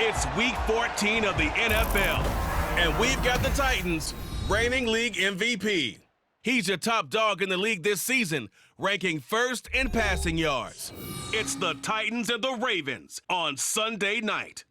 It's Week 14 of the NFL, and we've got the Titans, reigning league MVP. He's your top dog in the league this season, ranking first in passing yards. It's the Titans and the Ravens on Sunday night.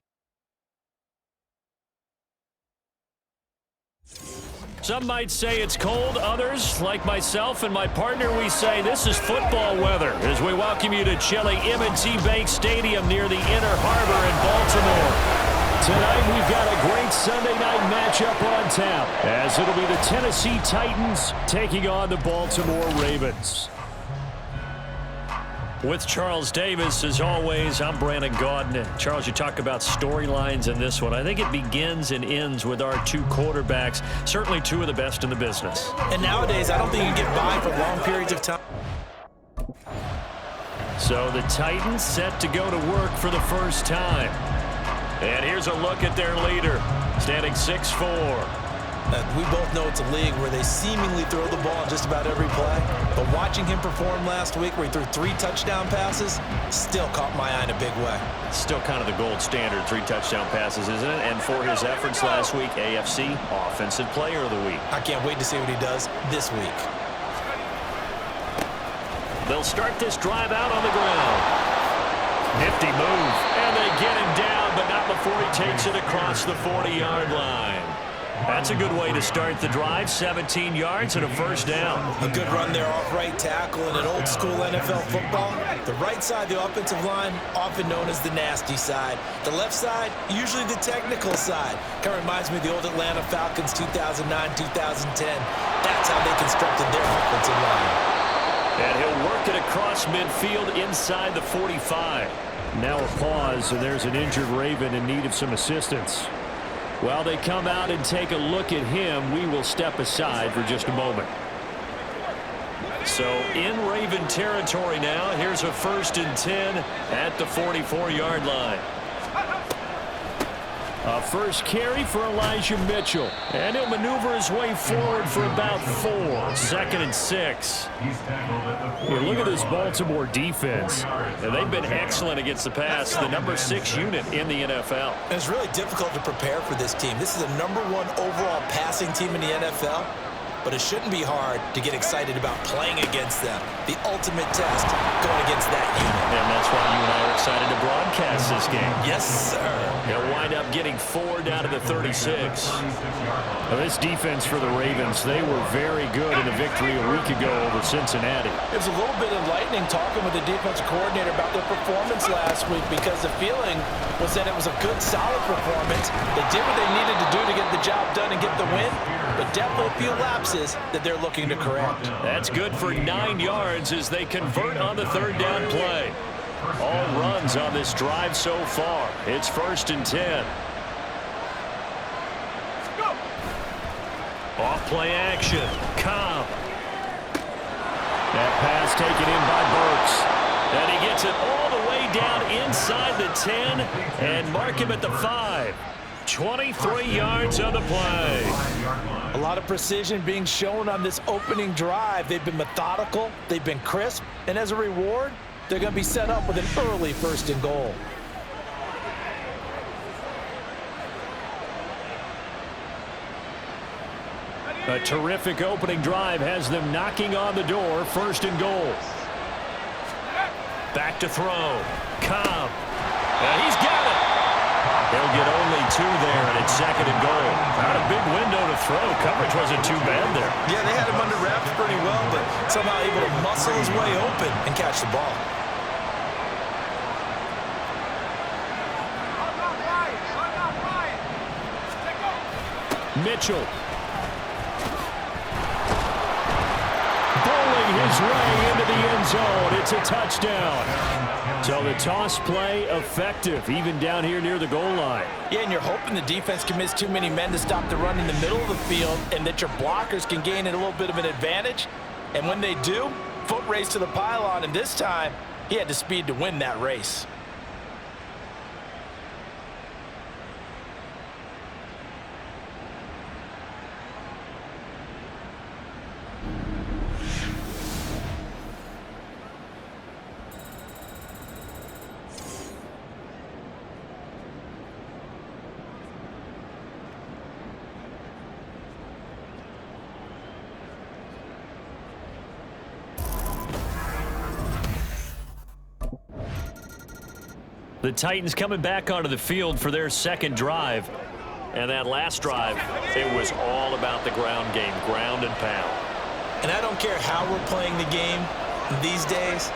Some might say it's cold. Others, like myself and my partner, we say this is football weather as we welcome you to chilly M&T Bank Stadium near the Inner Harbor in Baltimore. Tonight we've got a great Sunday night matchup on tap as it'll be the Tennessee Titans taking on the Baltimore Ravens. With Charles Davis, as always, I'm Brandon Gaudin. Charles, you talk about storylines in this one. I think it begins and ends with our two quarterbacks, certainly two of the best in the business. And nowadays, I don't think you can get by for long periods of time. So the Titans set to go to work for the first time. And here's a look at their leader, standing 6'4". We both know it's a league where they seemingly throw the ball just about every play. But watching him perform last week where he threw 3 touchdown passes still caught my eye in a big way. Still kind of the gold standard, 3 touchdown passes, isn't it? And for his efforts last week, AFC Offensive Player of the Week. I can't wait to see what he does this week. They'll start this drive out on the ground. Nifty move. And they get him down, but not before he takes it across the 40-yard line. That's a good way to start the drive. 17 yards and a first down. A good run there off right tackle in an old-school NFL football. The right side, the offensive line, often known as the nasty side. The left side, usually the technical side. Kind of reminds me of the old Atlanta Falcons 2009-2010. That's how they constructed their offensive line. And he'll work it across midfield inside the 45. Now a pause, and there's an injured Raven in need of some assistance. While they come out and take a look at him, we will step aside for just a moment. So in Raven territory now, here's a 1st and 10 at the 44-yard line. A first carry for Elijah Mitchell. And he'll maneuver his way forward for about 4. 2nd and 6. Here, look at this Baltimore defense. And they've been excellent against the pass, the number 6 unit in the NFL. And it's really difficult to prepare for this team. This is the number 1 overall passing team in the NFL. But it shouldn't be hard to get excited about playing against them. The ultimate test going against that unit. And that's why you and I are excited to broadcast this game. Yes, sir. They'll wind up getting 4 down to the 36. Now, this defense for the Ravens, they were very good in the victory a week ago over Cincinnati. It was a little bit enlightening talking with the defensive coordinator about their performance last week because the feeling was that it was a good, solid performance. They did what they needed to do to get the job done and get the win, but definitely a few lapses that they're looking to correct. That's good for 9 yards as they convert on the 3rd down play. All runs on this drive so far. It's 1st and 10. Off play action. Cobb. That pass taken in by Burks. And he gets it all the way down inside the 10 and mark him at the 5. 23 yards on the play. A lot of precision being shown on this opening drive. They've been methodical, they've been crisp, and as a reward, they're going to be set up with an early 1st and goal. A terrific opening drive has them knocking on the door. 1st and goal. Back to throw. Cobb. And he's got it. They'll get only 2 there, and it's 2nd and goal. Not a big window to throw. Coverage wasn't too bad there. Yeah, they had him under wraps pretty well, but somehow able to muscle his way open and catch the ball. Mitchell. Bowling his way into the end zone. It's a touchdown. So the toss play effective, even down here near the goal line. Yeah, and you're hoping the defense can miss too many men to stop the run in the middle of the field and that your blockers can gain a little bit of an advantage. And when they do, foot race to the pylon, and this time he had the speed to win that race. The Titans coming back onto the field for their second drive. And that last drive, it was all about the ground game, ground and pound. And I don't care how we're playing the game these days,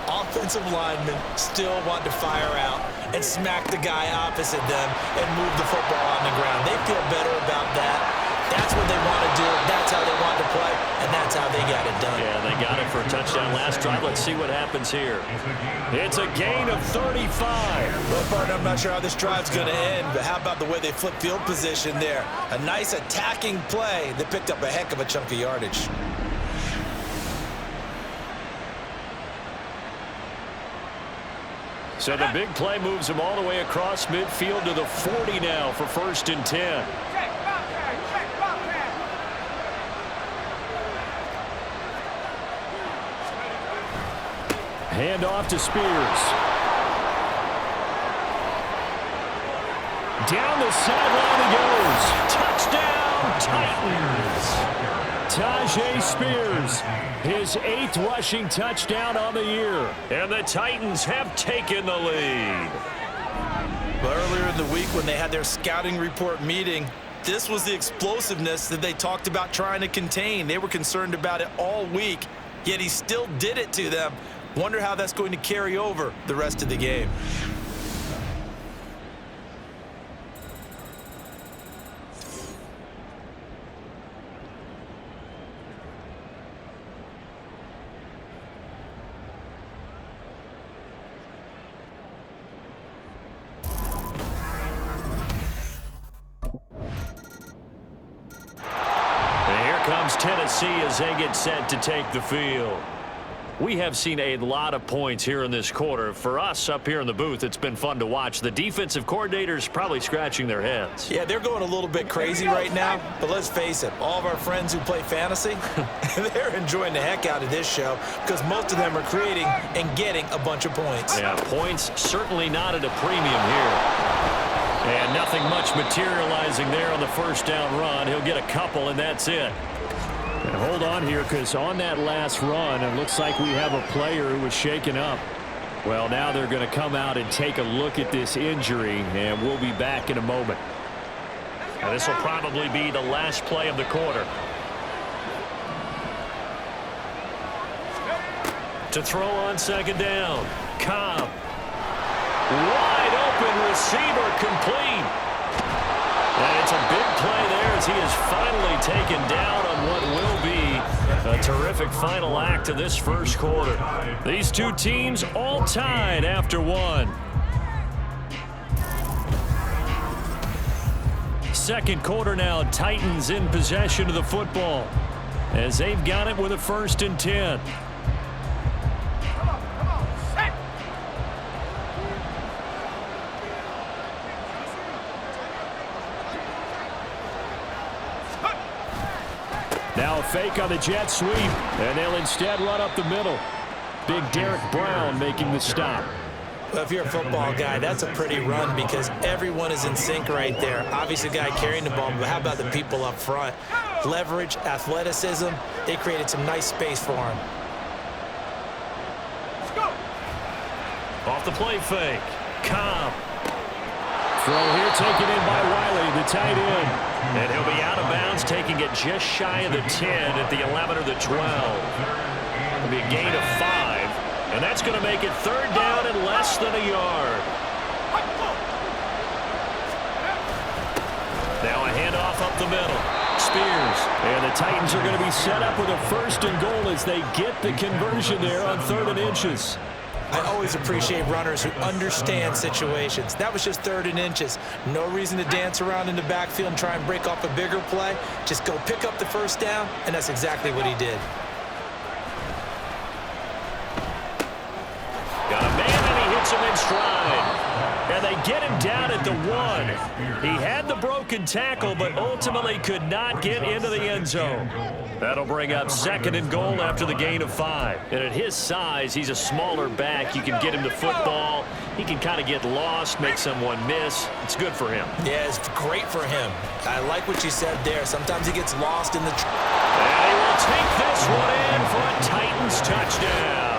offensive linemen still want to fire out and smack the guy opposite them and move the football on the ground. They feel better about that. That's what they want to do. That's how they want to play, and that's how they got it done. Yeah, they got it for a touchdown last drive. Let's see what happens here. It's a gain of 35. Well, partner, I'm not sure how this drive's going to end, but how about the way they flip field position there? A nice attacking play that picked up a heck of a chunk of yardage. So the big play moves them all the way across midfield to the 40 now for 1st and 10. Hand off to Spears. Down the sideline he goes. Touchdown, Titans. Tajay Spears, his 8th rushing touchdown on the year. And the Titans have taken the lead. But earlier in the week when they had their scouting report meeting, this was the explosiveness that they talked about trying to contain. They were concerned about it all week, yet he still did it to them. Wonder how that's going to carry over the rest of the game. And here comes Tennessee as they get set to take the field. We have seen a lot of points here in this quarter. For us up here in the booth, it's been fun to watch. The defensive coordinators probably scratching their heads. Yeah, they're going a little bit crazy right now, but let's face it, all of our friends who play fantasy, they're enjoying the heck out of this show because most of them are creating and getting a bunch of points. Yeah, points certainly not at a premium here. And nothing much materializing there on the first down run. He'll get a couple, and that's it. And hold on here, because on that last run, it looks like we have a player who was shaken up. Well, now they're going to come out and take a look at this injury, and we'll be back in a moment. And this will probably be the last play of the quarter. To throw on second down. Cobb. Wide open receiver, complete. And it's a big play there as he is finally taken down on what will be a terrific final act of this first quarter. These two teams all tied after one. Second quarter now, Titans in possession of the football as they've got it with a 1st and 10. Now a fake on the jet sweep, and they'll instead run up the middle. Big Derek Brown making the stop. Well, if you're a football guy, that's a pretty run because everyone is in sync right there. Obviously, the guy carrying the ball, but how about the people up front? Leverage, athleticism, they created some nice space for him. Off the play fake. Cobb. Throw here taken in by Wiley, the tight end. And he'll be out of bounds, taking it just shy of the 10 at the 11 or the 12. It'll be a gain of 5. And that's going to make it 3rd down and less than a yard. Now a handoff up the middle. Spears. And the Titans are going to be set up with a 1st and goal as they get the conversion there on 3rd and inches. I always appreciate runners who understand situations. That was just 3rd and inches. No reason to dance around in the backfield and try and break off a bigger play. Just go pick up the 1st down, and that's exactly what he did. Got a man, and he hits him in stride. And they get him down at the 1. He had the broken tackle, but ultimately could not get into the end zone. That'll bring up 2nd and goal after the gain of 5. And at his size, he's a smaller back. You can get him the football. He can kind of get lost, make someone miss. It's good for him. Yeah, it's great for him. I like what you said there. Sometimes he gets lost in the... And he will take this one in for a Titans touchdown.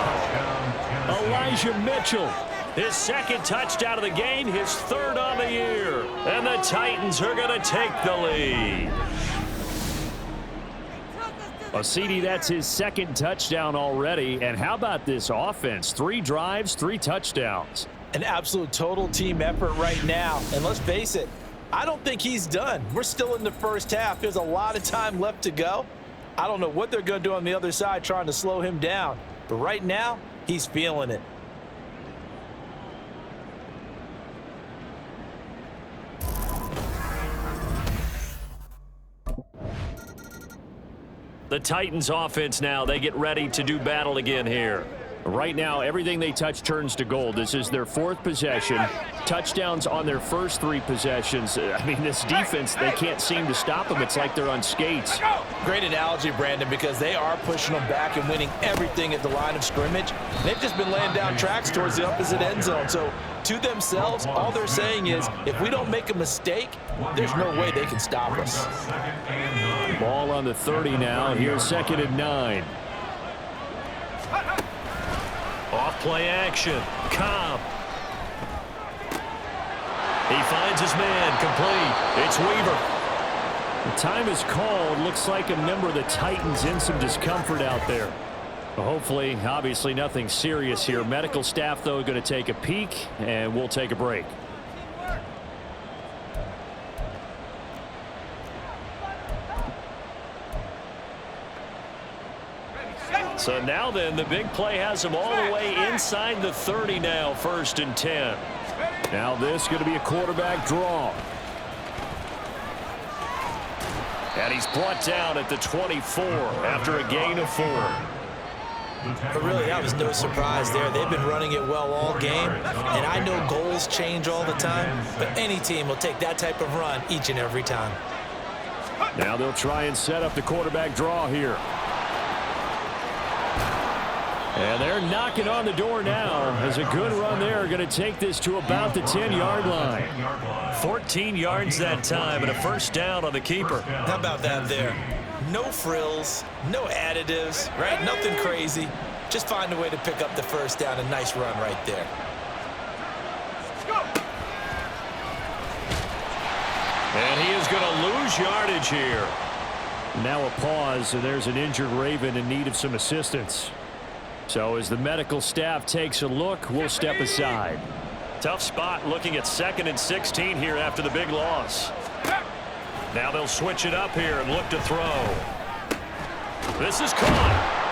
Elijah Mitchell His second touchdown of the game, his third on the year. And the Titans are going to take the lead. Well, CD, that's his second touchdown already. And how about this offense? 3 drives, 3 touchdowns. An absolute total team effort right now. And let's face it, I don't think he's done. We're still in the first half. There's a lot of time left to go. I don't know what they're going to do on the other side trying to slow him down. But right now, he's feeling it. The Titans offense now, they get ready to do battle again here. Right now, everything they touch turns to gold. This is their 4th possession. Touchdowns on their first 3 possessions. I mean, this defense, they can't seem to stop them. It's like they're on skates. Great analogy, Brandon, because they are pushing them back and winning everything at the line of scrimmage. They've just been laying down tracks towards the opposite end zone. So, to themselves, all they're saying is, if we don't make a mistake, there's no way they can stop us. Ball on the 30 now. Here's 2nd and 9. Off play action. Cobb. He finds his man. Complete. It's Weaver. The time is called. Looks like a member of the Titans in some discomfort out there. Hopefully, obviously nothing serious here. Medical staff, though, going to take a peek, and we'll take a break. So now then, the big play has him all the way inside the 30 now, 1st and 10. Now this going to be a quarterback draw. And he's brought down at the 24 after a gain of 4. But really, that was no surprise there. They've been running it well all game, and I know goals change all the time, but any team will take that type of run each and every time. Now they'll try and set up the quarterback draw here. And they're knocking on the door now as a good run there. Going to take this to about the 10-yard line. 14 yards that time and a 1st down on the keeper. How about that there? No frills, no additives, right? Nothing crazy. Just find a way to pick up the 1st down. A nice run right there. And he is going to lose yardage here. Now a pause, and there's an injured Raven in need of some assistance. So as the medical staff takes a look, we'll step aside. Tough spot looking at 2nd and 16 here after the big loss. Now they'll switch it up here and look to throw. This is caught.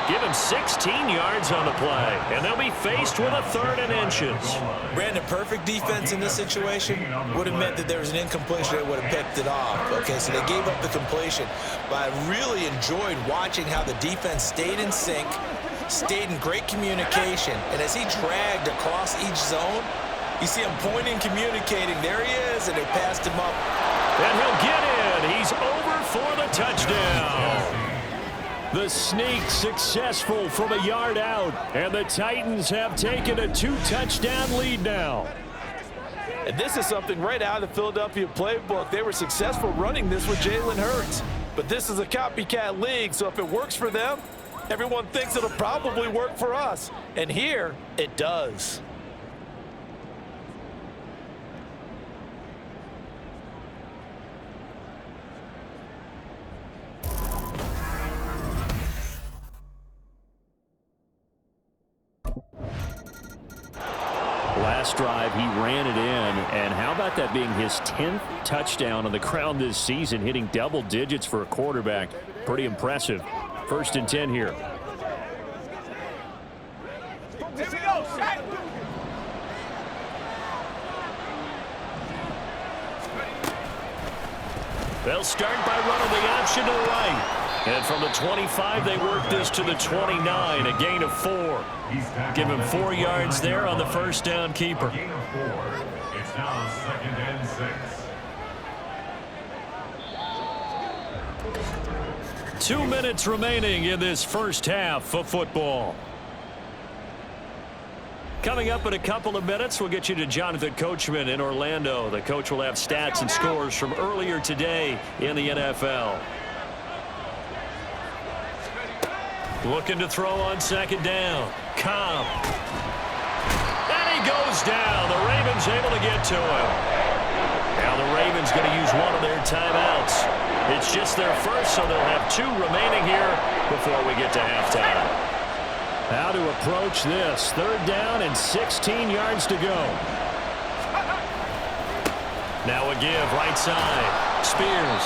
Give him 16 yards on the play, and they'll be faced with a 3rd and inches. Brandon, perfect defense in this situation would have meant that there was an incompletion. They would have picked it off. Okay, so they gave up the completion. But I really enjoyed watching how the defense stayed in sync, stayed in great communication, and as he dragged across each zone, you see him pointing, communicating. There he is, and they passed him up. And he'll get in. He's over for the touchdown. The sneak successful from a yard out, and the Titans have taken a 2-touchdown lead now. And this is something right out of the Philadelphia playbook. They were successful running this with Jalen Hurts. But this is a copycat league, so if it works for them, everyone thinks it'll probably work for us. And here, it does. Last drive, he ran it in, and how about that being his 10th touchdown on the ground this season, hitting double digits for a quarterback. Pretty impressive. 1st and 10 here. They'll start by running the option to the right. And from the 25, they work this to the 29, a gain of 4. Give him 4 yards there on the 1st down keeper. It's now 2nd and 6. 2 minutes remaining in this first half of football. Coming up in a couple of minutes, we'll get you to Jonathan Coachman in Orlando. The coach will have stats and scores from earlier today in the NFL. Looking to throw on 2nd down. Cobb. And he goes down. The Ravens able to get to him. Now the Ravens going to use one of their timeouts. It's just their first, so they'll have 2 remaining here before we get to halftime. How to approach this. 3rd down and 16 yards to go. Now a give, right side. Spears.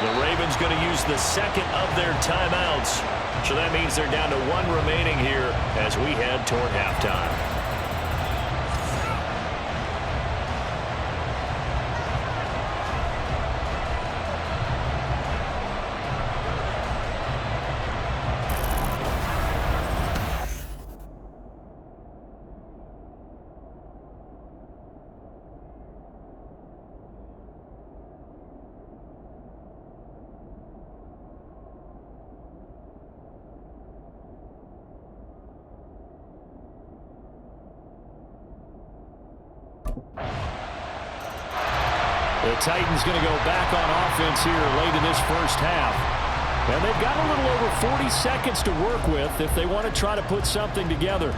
The Ravens going to use the second of their timeouts. So that means they're down to 1 remaining here as we head toward halftime. The Titans going to go back on offense here late in this first half. And they've got a little over 40 seconds to work with if they want to try to put something together.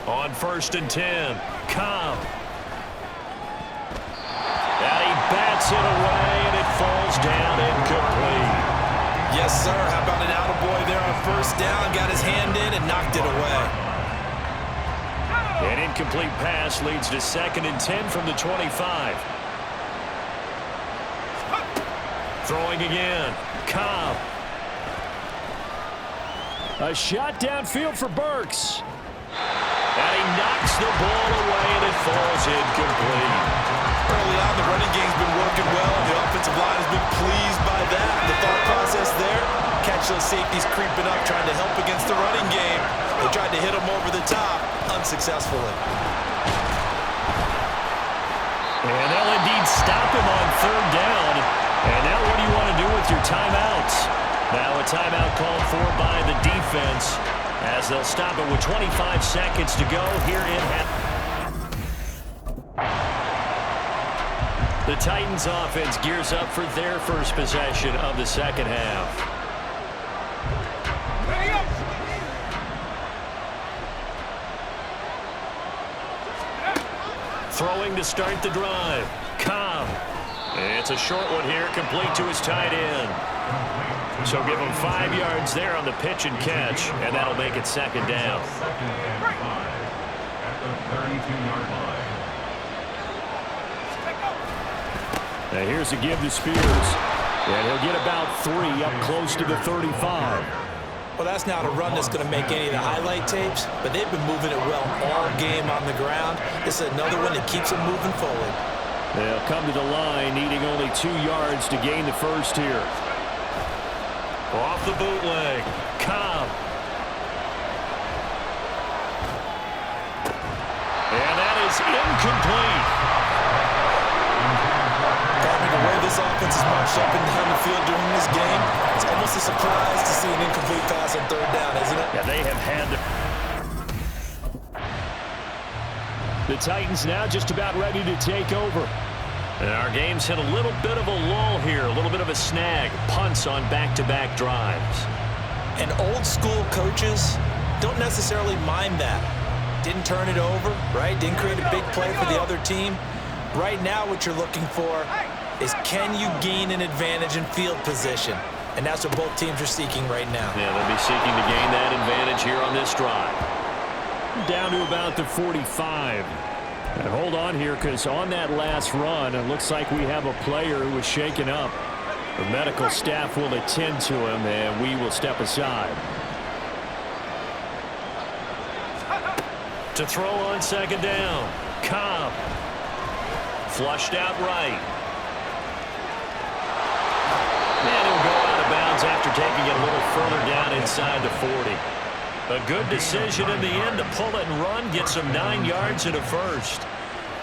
On 1st and 10, Cobb. Bats it away, and it falls down incomplete. Yes, sir. How about an attaboy there on 1st down? Got his hand in and knocked it away. An incomplete pass leads to 2nd and 10 from the 25. Throwing again. Cobb. A shot downfield for Burks. And he knocks the ball away, and it falls incomplete. Early on, the running game's been working well. The offensive line has been pleased by that. The thought process there, catch those safeties creeping up, trying to help against the running game. They tried to hit him over the top, unsuccessfully. And they'll indeed stop him on 3rd down. And now what do you want to do with your timeouts? Now a timeout called for by the defense as they'll stop it with 25 seconds to go here in half. The Titans offense gears up for their first possession of the 2nd half. Throwing to start the drive. Cobb. It's a short one here, complete to his tight end. So give him 5 yards there on the pitch and catch, and that'll make it 2nd down. 2nd and 5 at the 32-yard line. Now here's a give to Spears. And he'll get about 3 up close to the 35. Well, that's not a run that's going to make any of the highlight tapes, but they've been moving it well all game on the ground. This is another one that keeps them moving forward. They'll come to the line, needing only 2 yards to gain the first here. Off the bootleg. Cobb. And that is incomplete. The way this offense is marched up and down the field during this game, it's almost a surprise to see an incomplete pass on 3rd down, isn't it? Yeah, they have had the Titans now just about ready to take over. And our game's hit a little bit of a lull here, a little bit of a snag. Punts on back-to-back drives. And old school coaches don't necessarily mind that. Didn't turn it over, right? Didn't create a big play for the other team. Right now what you're looking for is, can you gain an advantage in field position? And that's what both teams are seeking right now. Yeah, they'll be seeking to gain that advantage here on this drive. Down to about the 45. And hold on here, because on that last run, it looks like we have a player who was shaken up. The medical staff will attend to him, and we will step aside. To throw on 2nd down. Cobb. Flushed out right. And he'll go out of bounds after taking it a little further down inside the 40. A good decision in the end to pull it and run, get some 9 yards and a first.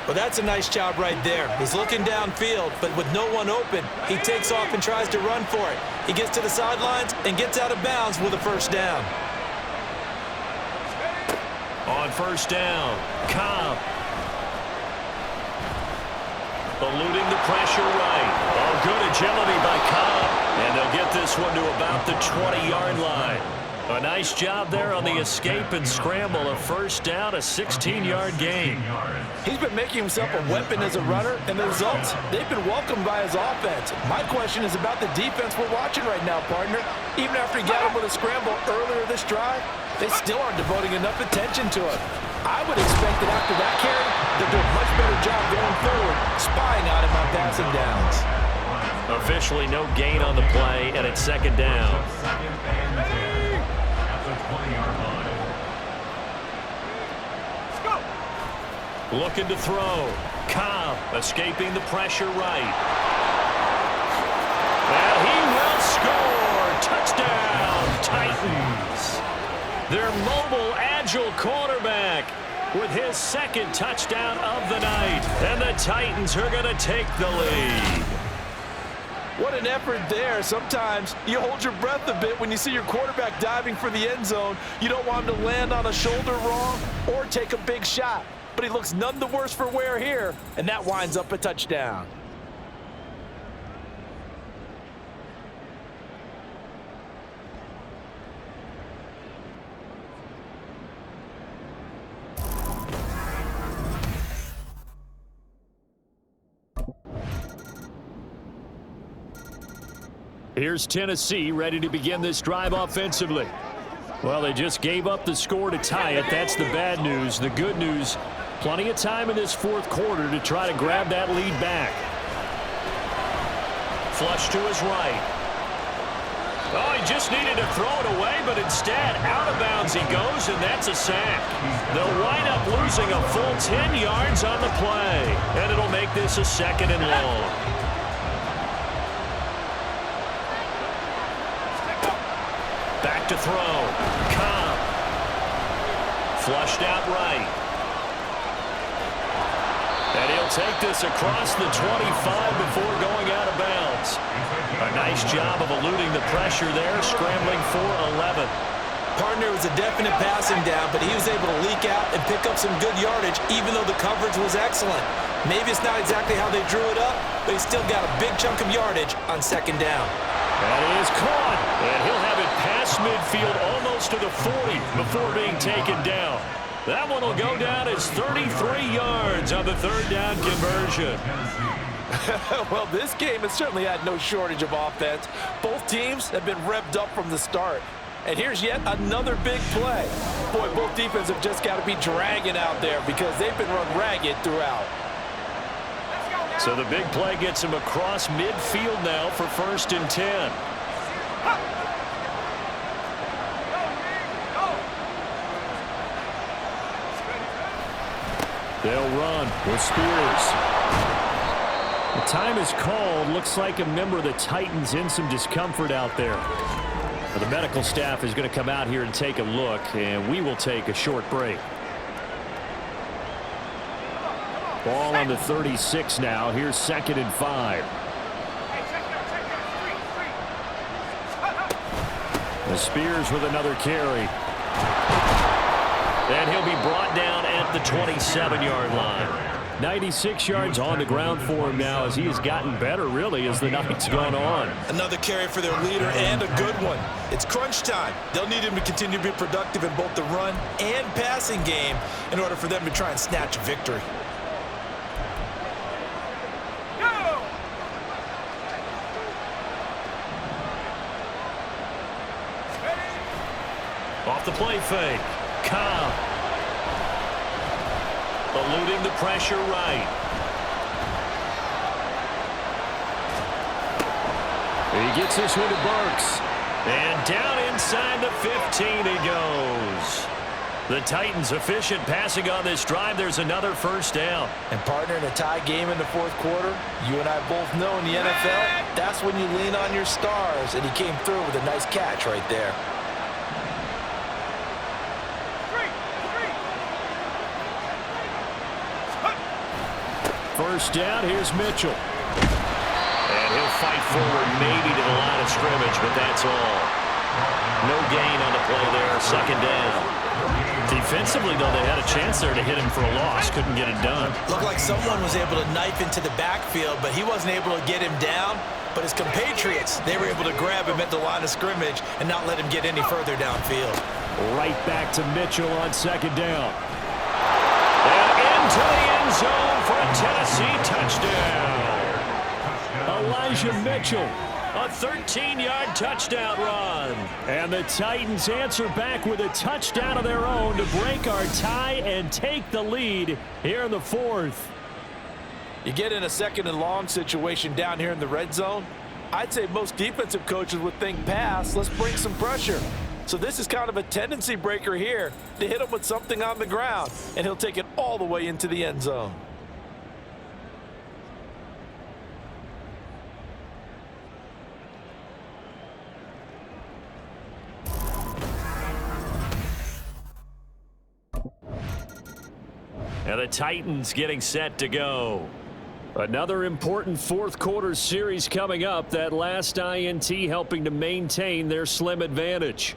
Well, that's a nice job right there. He's looking downfield, but with no one open, he takes off and tries to run for it. He gets to the sidelines and gets out of bounds with a 1st down. On 1st down, Cobb. Eluding the pressure right. Oh, good agility by Cobb. And they'll get this one to about the 20-yard line. A nice job there on the escape and scramble. A first down, a 16-yard gain. He's been making himself a weapon as a runner, and the results, they've been welcomed by his offense. My question is about the defense we're watching right now, partner. Even after he got him with a scramble earlier this drive, they still aren't devoting enough attention to him. I would expect that after that carry, they'll do a much better job going forward, spying on him on passing downs. Officially no gain on the play, and it's second down. Looking to throw. Cobb escaping the pressure right. And he will score. Touchdown, Titans. Their mobile, agile quarterback with his second touchdown of the night. And the Titans are going to take the lead. What an effort there. Sometimes you hold your breath a bit when you see your quarterback diving for the end zone. You don't want him to land on a shoulder wrong or take a big shot. But he looks none the worse for wear here, and that winds up a touchdown. Here's Tennessee ready to begin this drive offensively. Well, they just gave up the score to tie it. That's the bad news. The good news, plenty of time in this fourth quarter to try to grab that lead back. Flush to his right. Oh, he just needed to throw it away, but instead, out of bounds he goes, and that's a sack. They'll wind up losing a full 10 yards on the play, and it'll make this a second and long. Back to throw. Cobb. Flushed out right. And he'll take this across the 25 before going out of bounds. A nice job of eluding the pressure there, scrambling for 11. Partner was a definite passing down, but he was able to leak out and pick up some good yardage, even though the coverage was excellent. Maybe it's not exactly how they drew it up, but he still got a big chunk of yardage on second down. That is caught, and he'll have it past midfield almost to the 40 before being taken down. That one will go down as 33 yards on the third down conversion. Well, this game has certainly had no shortage of offense. Both teams have been revved up from the start. And here's yet another big play. Boy, both defenses have just got to be dragging out there because they've been run ragged throughout. So the big play gets him across midfield now for 1st and 10. They'll run with Spears. The time is called. Looks like a member of the Titans in some discomfort out there. The medical staff is going to come out here and take a look, and we will take a short break. Ball on the 36 now. Here's 2nd and 5. The Spears with another carry. And he'll be brought down at the 27-yard line. 96 yards on the ground for him now as he has gotten better, really, as the night's gone on. Another carry for their leader and a good one. It's crunch time. They'll need him to continue to be productive in both the run and passing game in order for them to try and snatch a victory. Off the play fake. Cobb. Eluding the pressure right. He gets this one to Burks. And down inside the 15 he goes. The Titans efficient passing on this drive. There's another first down. And partner, in a tie game in the fourth quarter, you and I both know in the NFL, that's when you lean on your stars. And he came through with a nice catch right there. First down, here's Mitchell. And he'll fight forward maybe to the line of scrimmage, but that's all. No gain on the play there, second down. Defensively, though, they had a chance there to hit him for a loss. Couldn't get it done. Looked like someone was able to knife into the backfield, but he wasn't able to get him down. But his compatriots, they were able to grab him at the line of scrimmage and not let him get any further downfield. Right back to Mitchell on second down. And into the end zone for a Tennessee touchdown. Elijah Mitchell, a 13-yard touchdown run. And the Titans answer back with a touchdown of their own to break our tie and take the lead here in the fourth. You get in a second and long situation down here in the red zone, I'd say most defensive coaches would think pass, let's bring some pressure. So this is kind of a tendency breaker here to hit him with something on the ground, and he'll take it all the way into the end zone. And the Titans getting set to go. Another important fourth quarter series coming up. That last INT helping to maintain their slim advantage.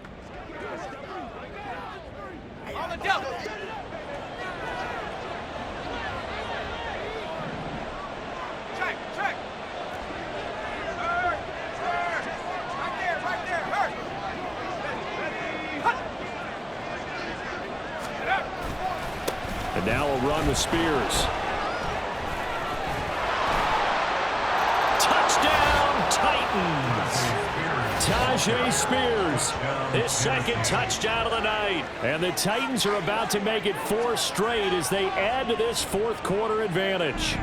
And now a run with Spears. Touchdown, Titans. Tajay Spears, his second touchdown of the night. And the Titans are about to make it 4 straight as they add to this fourth quarter advantage.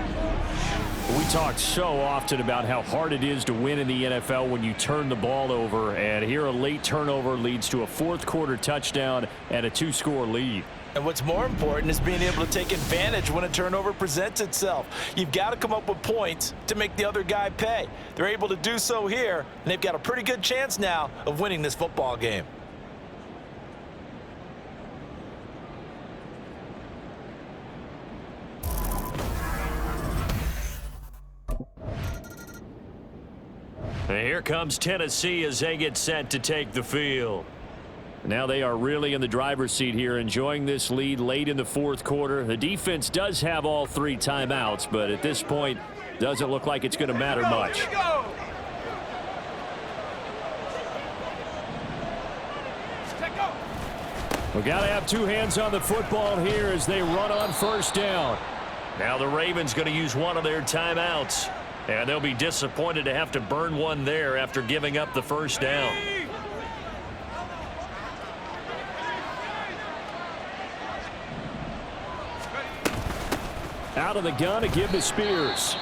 We talk so often about how hard it is to win in the NFL when you turn the ball over. And here a late turnover leads to a fourth quarter touchdown and a 2-score lead. And what's more important is being able to take advantage when a turnover presents itself. You've got to come up with points to make the other guy pay. They're able to do so here, and they've got a pretty good chance now of winning this football game. And here comes Tennessee as they get set to take the field. Now they are really in the driver's seat here, enjoying this lead late in the fourth quarter. The defense does have all 3 timeouts, but at this point, doesn't look like it's going to matter much. We got to have 2 hands on the football here as they run on first down. Now the Ravens going to use one of their timeouts, and they'll be disappointed to have to burn one there after giving up the first down. Out of the gun to give to Spears.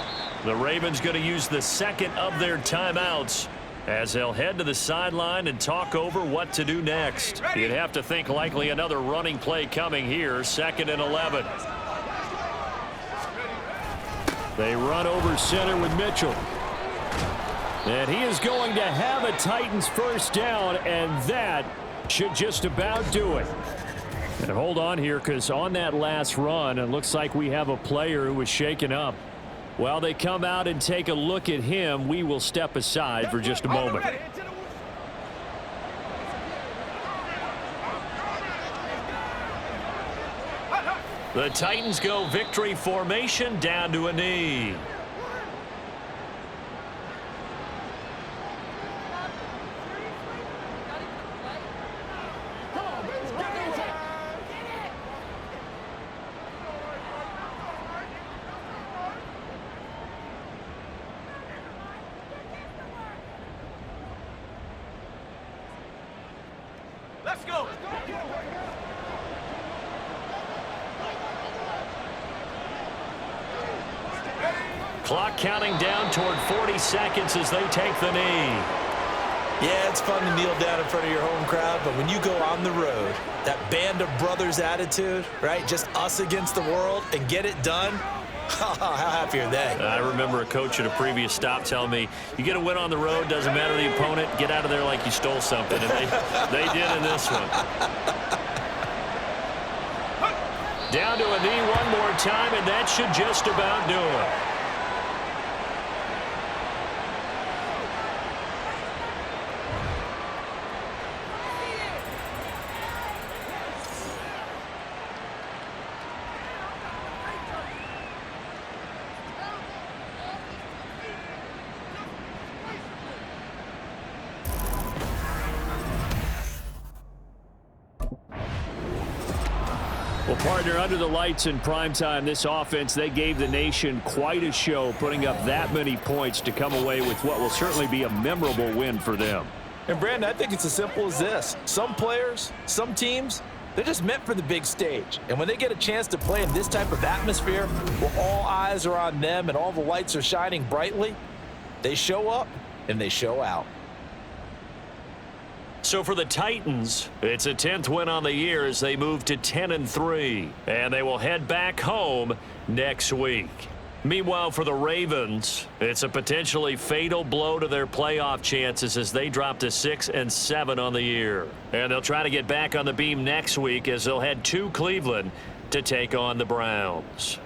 The Ravens going to use the second of their timeouts as they'll head to the sideline and talk over what to do next. You'd have to think likely another running play coming here, 2nd and 11. They run over center with Mitchell. And he is going to have a Titans first down, and that should just about do it. And hold on here, because on that last run, it looks like we have a player who was shaken up. While they come out and take a look at him, we will step aside for just a moment. The Titans go victory formation down to a knee. Let's go. Clock counting down toward 40 seconds as they take the knee. Yeah, it's fun to kneel down in front of your home crowd, but when you go on the road, that band of brothers attitude, right? Just us against the world and get it done. How happy are they? I remember a coach at a previous stop telling me, you get a win on the road, doesn't matter the opponent, get out of there like you stole something. And they did in this one. Down to a knee one more time, and that should just about do it. Partner, under the lights in primetime, this offense, they gave the nation quite a show, putting up that many points to come away with what will certainly be a memorable win for them. And, Brandon, I think it's as simple as this. Some players, some teams, they're just meant for the big stage. And when they get a chance to play in this type of atmosphere where all eyes are on them and all the lights are shining brightly, they show up and they show out. So for the Titans, it's a 10th win on the year as they move to 10-3, and they will head back home next week. Meanwhile, for the Ravens, it's a potentially fatal blow to their playoff chances as they drop to 6-7 on the year. And they'll try to get back on the beam next week as they'll head to Cleveland to take on the Browns.